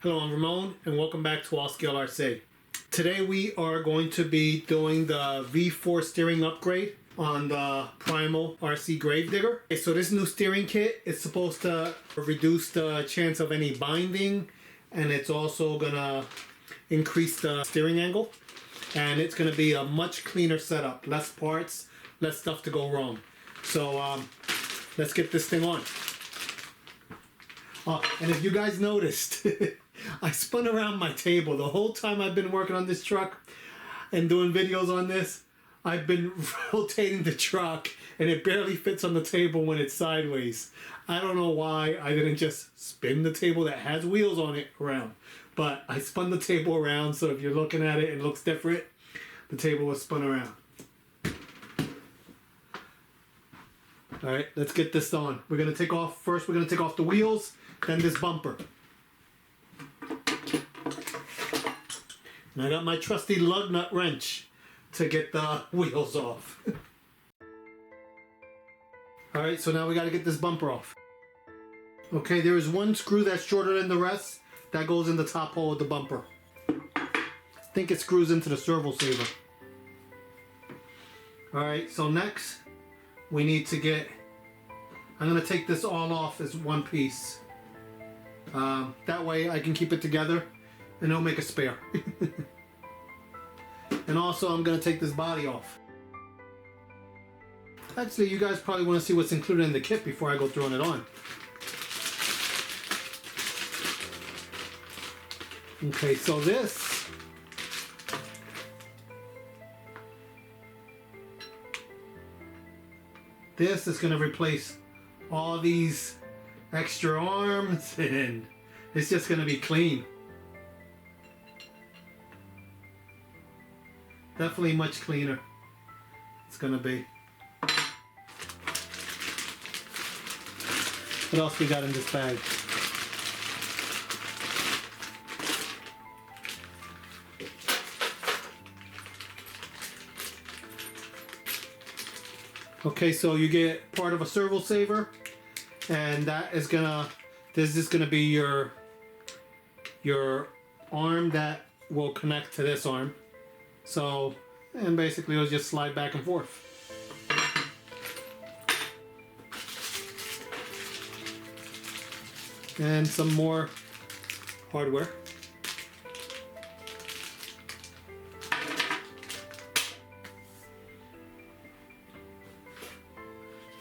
Hello, I'm Ramon, and welcome back to All Scale RC. Today we are going to be doing the V4 steering upgrade on the PRIMAL RC Gravedigger. Okay, so this new steering kit is supposed to reduce the chance of any binding, and it's also gonna increase the steering angle, and it's gonna be a much cleaner setup, less parts, less stuff to go wrong. So let's get this thing on. And if you guys noticed, I spun around my table the whole time I've been working on this truck and doing videos on this. I've been rotating the truck and it barely fits on the table when it's sideways. I don't know why I didn't just spin the table that has wheels on it around, but I spun the table around, so if you're looking at it, it looks different. The table was spun around. All right, let's get this on. We're gonna take off the wheels, then this bumper. And I got my trusty lug nut wrench to get the wheels off. All right, so now we gotta get this bumper off. Okay, there is one screw that's shorter than the rest that goes in the top hole of the bumper. I think it screws into the Servo Saver. All right, so next we need to get, I'm gonna take this all off as one piece. That way I can keep it together and it'll make a spare. And also I'm gonna take this body off. Actually, you guys probably wanna see what's included in the kit before I go throwing it on. Okay, so this is gonna replace all these extra arms, and it's just gonna be clean. Definitely much cleaner it's gonna be. What else we got in this bag? Okay, so you get part of a Servo Saver, and that is gonna, this is gonna be your arm that will connect to this arm. So, and basically it'll just slide back and forth. And some more hardware.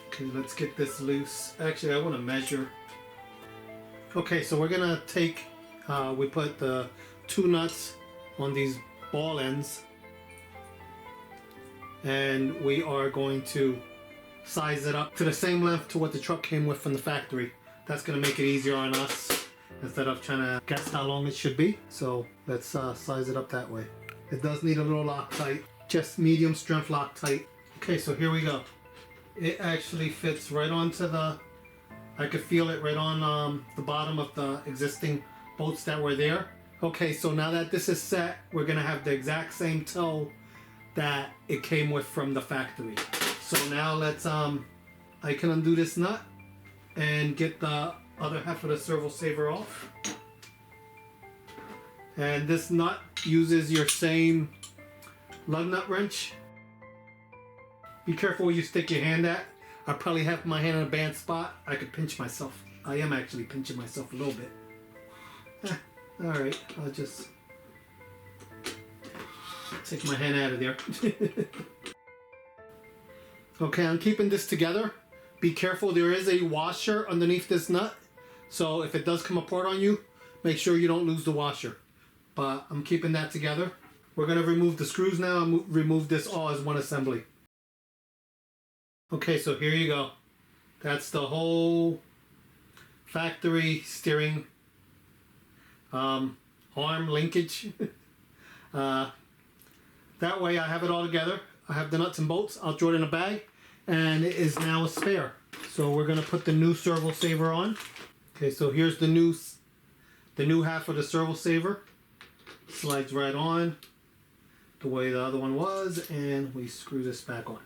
Okay, let's get this loose. Actually, I want to measure. Okay, so we're gonna take, we put the two nuts on these ball ends, and we are going to size it up to the same length to what the truck came with from the factory. That's gonna make it easier on us instead of trying to guess how long it should be. So let's size it up that way. It does need a little Loctite, just medium strength Loctite. Okay, so here we go. It actually fits right onto the, I could feel it right on the bottom of the existing bolts that were there. Okay, so now that this is set, we're gonna have the exact same toe that it came with from the factory. So now let's, I can undo this nut and get the other half of the Servo Saver off. And this nut uses your same lug nut wrench. Be careful where you stick your hand at. I probably have my hand in a bad spot. I could pinch myself. I am actually pinching myself a little bit. Alright, I'll just take my hand out of there. Okay, I'm keeping this together. Be careful, there is a washer underneath this nut. So if it does come apart on you, make sure you don't lose the washer. But I'm keeping that together. We're gonna remove the screws now and remove this all as one assembly. Okay, so here you go. That's the whole factory steering arm linkage. That way I have it all together. I have the nuts and bolts. I'll throw it in a bag, and it is now a spare. So we're gonna put the new Servo Saver on. Okay, so here's the new half of the Servo Saver. Slides right on the way the other one was, and we screw this back on.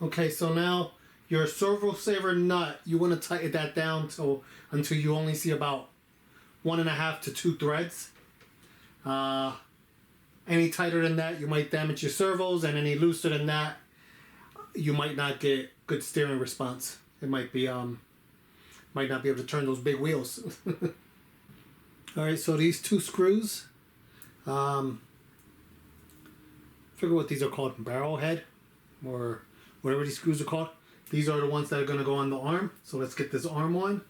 Okay, so now your Servo Saver nut, you want to tighten that down until you only see about 1.5 to 2 threads. Any tighter than that, you might damage your servos, and any looser than that, you might not get good steering response. It might be might not be able to turn those big wheels. All right, so these 2 screws, figure what these are called, barrel head, or whatever these screws are called. These are the ones that are going to go on the arm. So let's get this arm on.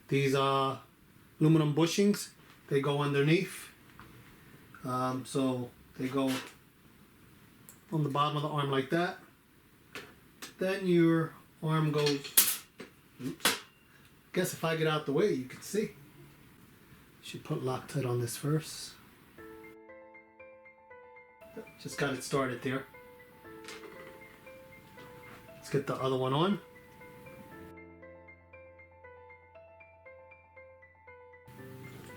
These aluminum bushings, they go underneath. So they go on the bottom of the arm like that. Then your arm goes, oops. Guess if I get out the way, you can see. Should put Loctite on this first. Just got it started there. Let's get the other one on.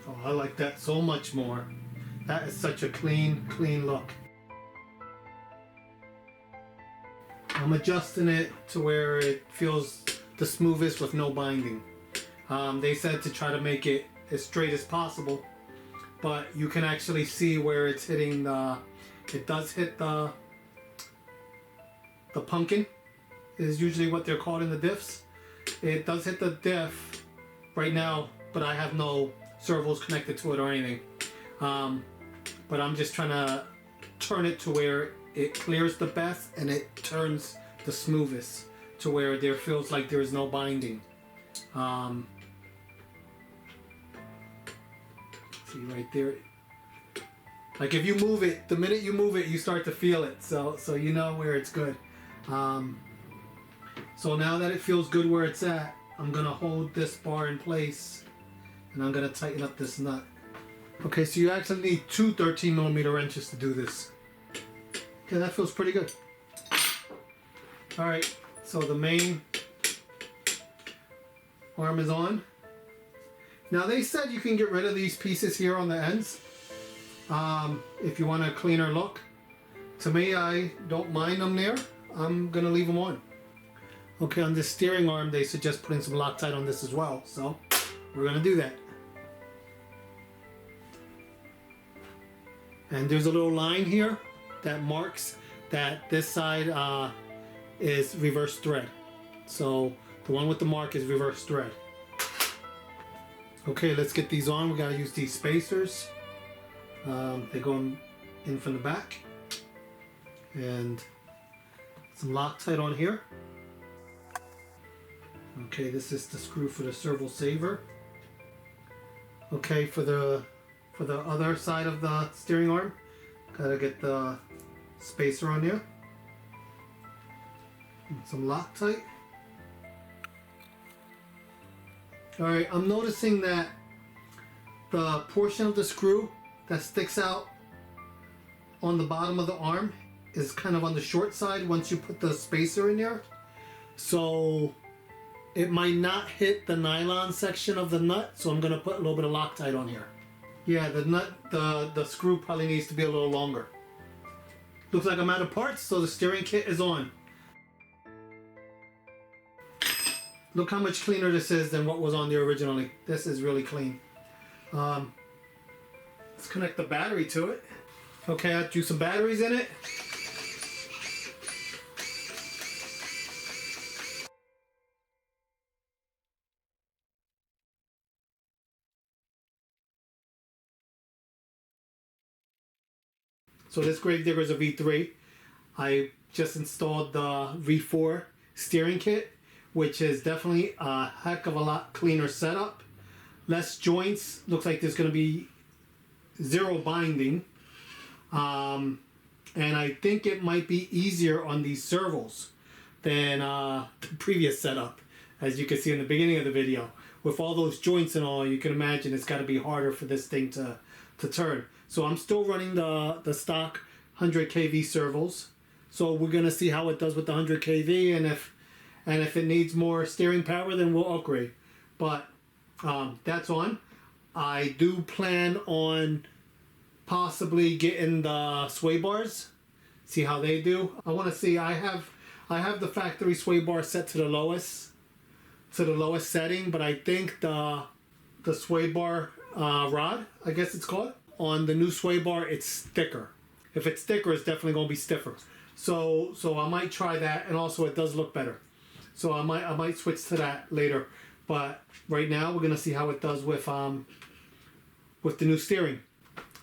Oh, I like that so much more. That is such a clean look. I'm adjusting it to where it feels the smoothest with no binding. They said to try to make it as straight as possible, but you can actually see where it's hitting the, it does hit the pumpkin, is usually what they're called in the diffs. It does hit the diff right now, but I have no servos connected to it or anything. But I'm just trying to turn it to where it clears the best and it turns the smoothest to where there feels like there is no binding. See right there, like if you move it, the minute you move it, you start to feel it, so you know where it's good. So now that it feels good where it's at, I'm gonna hold this bar in place and I'm gonna tighten up this nut. Okay, so you actually need 2 13mm wrenches to do this. Okay, that feels pretty good. Alright, so the main arm is on. Now they said you can get rid of these pieces here on the ends if you want a cleaner look. To me, I don't mind them there. I'm gonna leave them on. Okay, on this steering arm they suggest putting some Loctite on this as well, so we're gonna do that. And there's a little line here that marks that this side is reverse thread. So the one with the mark is reverse thread. Okay, let's get these on. We gotta use these spacers. They go in from the back. And some Loctite on here. Okay, this is the screw for the Servo Saver. Okay, for the other side of the steering arm, gotta get the spacer on there. And some Loctite. Alright, I'm noticing that the portion of the screw that sticks out on the bottom of the arm is kind of on the short side once you put the spacer in there. So it might not hit the nylon section of the nut, so I'm gonna put a little bit of Loctite on here. Yeah, the nut, the screw probably needs to be a little longer. Looks like I'm out of parts, so the steering kit is on. Look how much cleaner this is than what was on there originally. This is really clean. Let's connect the battery to it. Okay, I threw some batteries in it. So this Gravedigger is a V3. I just installed the V4 steering kit, which is definitely a heck of a lot cleaner setup. Less joints. Looks like there's going to be 0 binding. And I think it might be easier on these servos than the previous setup. As you can see in the beginning of the video. With all those joints and all, you can imagine it's got to be harder for this thing to turn. So I'm still running the stock 100 kV servos. So we're going to see how it does with the 100 kV, and if it needs more steering power, then we'll upgrade. But that's on. I do plan on possibly getting the sway bars. See how they do. I want to see. I I have the factory sway bar set to the lowest setting, but I think the sway bar rod, I guess it's called, on the new sway bar, it's thicker. If it's thicker, it's definitely going to be stiffer. So I might try that, and also it does look better. So I might switch to that later. But right now we're gonna see how it does with the new steering.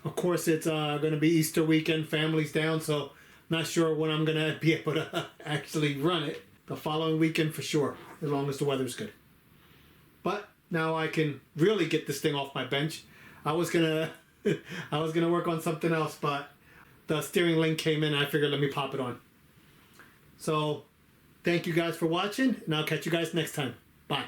Of course, it's gonna be Easter weekend, family's down, so not sure when I'm gonna be able to actually run it. The following weekend for sure, as long as the weather's good. But now I can really get this thing off my bench. I was gonna work on something else, but the steering link came in and I figured let me pop it on. So thank you guys for watching, and I'll catch you guys next time. Bye.